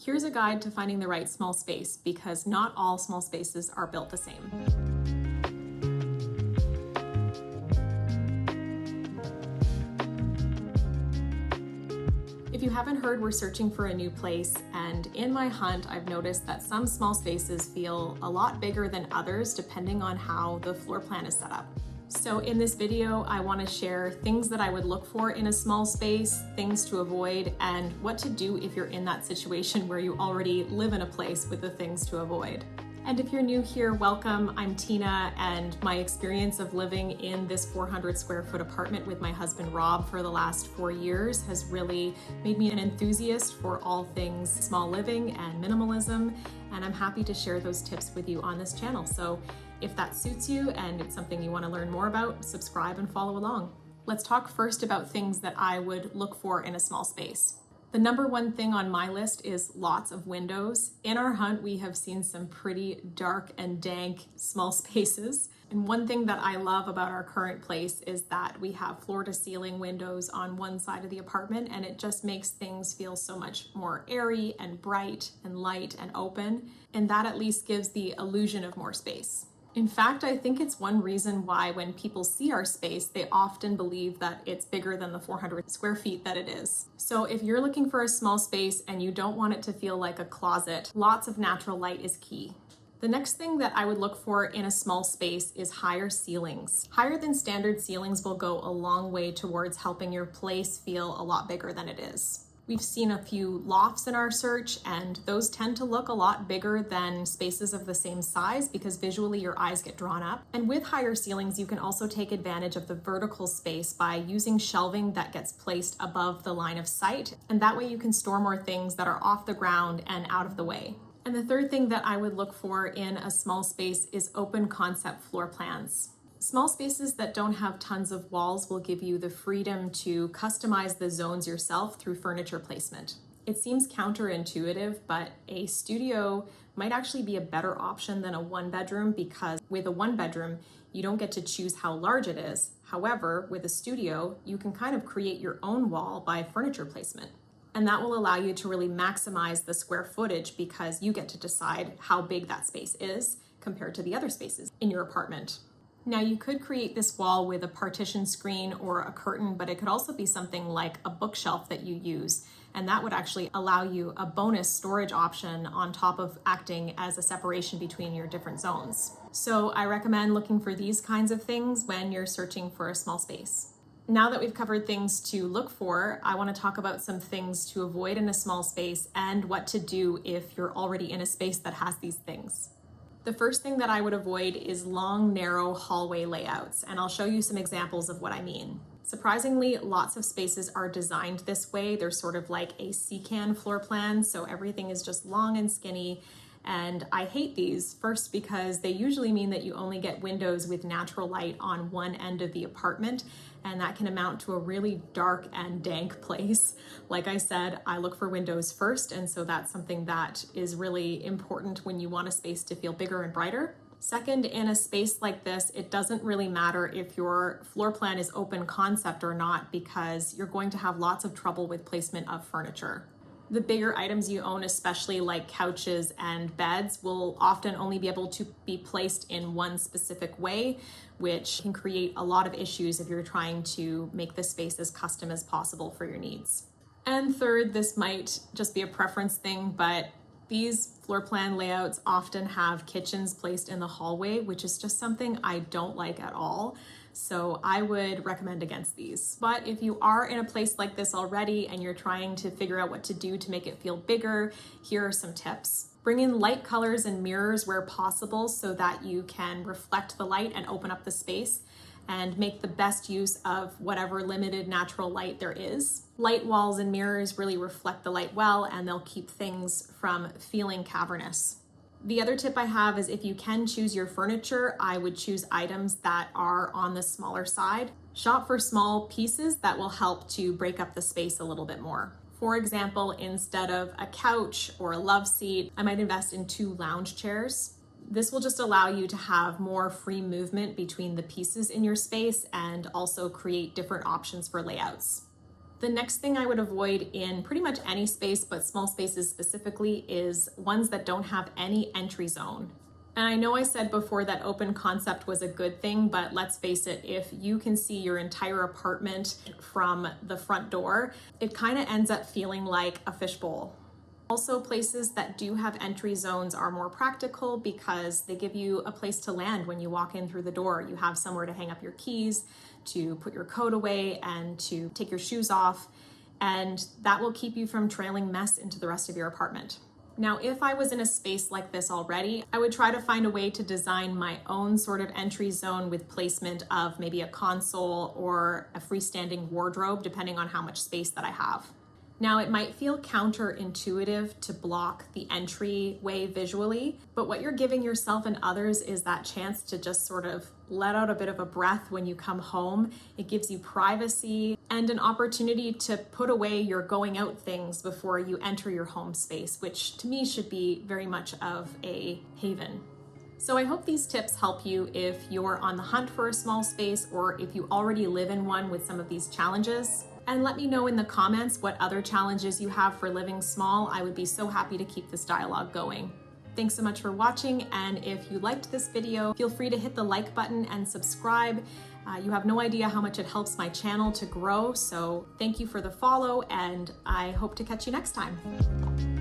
Here's a guide to finding the right small space, because not all small spaces are built the same. If you haven't heard, we're searching for a new place, and in my hunt, I've noticed that some small spaces feel a lot bigger than others depending on how the floor plan is set up. So in this video, I want to share things that I would look for in a small space, things to avoid, and what to do if you're in that situation where you already live in a place with the things to avoid. And if you're new here, welcome. I'm Tina, and my experience of living in this 400 square foot apartment with my husband Rob for the last 4 years has really made me an enthusiast for all things small living and minimalism, and I'm happy to share those tips with you on this channel. So if that suits you and it's something you want to learn more about, subscribe and follow along. Let's talk first about things that I would look for in a small space. The number one thing on my list is lots of windows. In our hunt, we have seen some pretty dark and dank small spaces. And one thing that I love about our current place is that we have floor to ceiling windows on one side of the apartment, and it just makes things feel so much more airy and bright and light and open. And that at least gives the illusion of more space. In fact, I think it's one reason why when people see our space, they often believe that it's bigger than the 400 square feet that it is. So if you're looking for a small space and you don't want it to feel like a closet, lots of natural light is key. The next thing that I would look for in a small space is higher ceilings. Higher than standard ceilings will go a long way towards helping your place feel a lot bigger than it is. We've seen a few lofts in our search, and those tend to look a lot bigger than spaces of the same size because visually your eyes get drawn up. And with higher ceilings, you can also take advantage of the vertical space by using shelving that gets placed above the line of sight. And that way you can store more things that are off the ground and out of the way. And the third thing that I would look for in a small space is open concept floor plans. Small spaces that don't have tons of walls will give you the freedom to customize the zones yourself through furniture placement. It seems counterintuitive, but a studio might actually be a better option than a one bedroom, because with a one bedroom, you don't get to choose how large it is. However, with a studio, you can kind of create your own wall by furniture placement. And that will allow you to really maximize the square footage because you get to decide how big that space is compared to the other spaces in your apartment. Now, you could create this wall with a partition screen or a curtain, but it could also be something like a bookshelf that you use. And that would actually allow you a bonus storage option on top of acting as a separation between your different zones. So I recommend looking for these kinds of things when you're searching for a small space. Now that we've covered things to look for, I want to talk about some things to avoid in a small space and what to do if you're already in a space that has these things. The first thing that I would avoid is long, narrow hallway layouts, and I'll show you some examples of what I mean. Surprisingly, lots of spaces are designed this way. They're sort of like a C-can floor plan, so everything is just long and skinny. And I hate these, first because they usually mean that you only get windows with natural light on one end of the apartment, and that can amount to a really dark and dank place. Like I said, I look for windows first, and so that's something that is really important when you want a space to feel bigger and brighter. Second, in a space like this, it doesn't really matter if your floor plan is open concept or not, because you're going to have lots of trouble with placement of furniture. The bigger items you own, especially like couches and beds, will often only be able to be placed in one specific way, which can create a lot of issues if you're trying to make the space as custom as possible for your needs. And third, this might just be a preference thing, but these floor plan layouts often have kitchens placed in the hallway, which is just something I don't like at all. So I would recommend against these. But if you are in a place like this already and you're trying to figure out what to do to make it feel bigger, here are some tips. Bring in light colors and mirrors where possible so that you can reflect the light and open up the space, and make the best use of whatever limited natural light there is. Light walls and mirrors really reflect the light well, and they'll keep things from feeling cavernous. The other tip I have is, if you can choose your furniture, I would choose items that are on the smaller side. Shop for small pieces that will help to break up the space a little bit more. For example, instead of a couch or a love seat, I might invest in 2 lounge chairs. This will just allow you to have more free movement between the pieces in your space and also create different options for layouts. The next thing I would avoid in pretty much any space, but small spaces specifically, is ones that don't have any entry zone. And I know I said before that open concept was a good thing, but let's face it, if you can see your entire apartment from the front door, it kind of ends up feeling like a fishbowl. Also, places that do have entry zones are more practical because they give you a place to land when you walk in through the door. You have somewhere to hang up your keys, to put your coat away, and to take your shoes off, and that will keep you from trailing mess into the rest of your apartment. Now, if I was in a space like this already, I would try to find a way to design my own sort of entry zone with placement of maybe a console or a freestanding wardrobe, depending on how much space that I have. Now, it might feel counterintuitive to block the entryway visually, but what you're giving yourself and others is that chance to just sort of let out a bit of a breath when you come home. It gives you privacy and an opportunity to put away your going out things before you enter your home space, which to me should be very much of a haven. So I hope these tips help you if you're on the hunt for a small space or if you already live in one with some of these challenges. And let me know in the comments what other challenges you have for living small. I would be so happy to keep this dialogue going. Thanks so much for watching, and if you liked this video, feel free to hit the like button and subscribe. You have no idea how much it helps my channel to grow, so thank you for the follow, and I hope to catch you next time.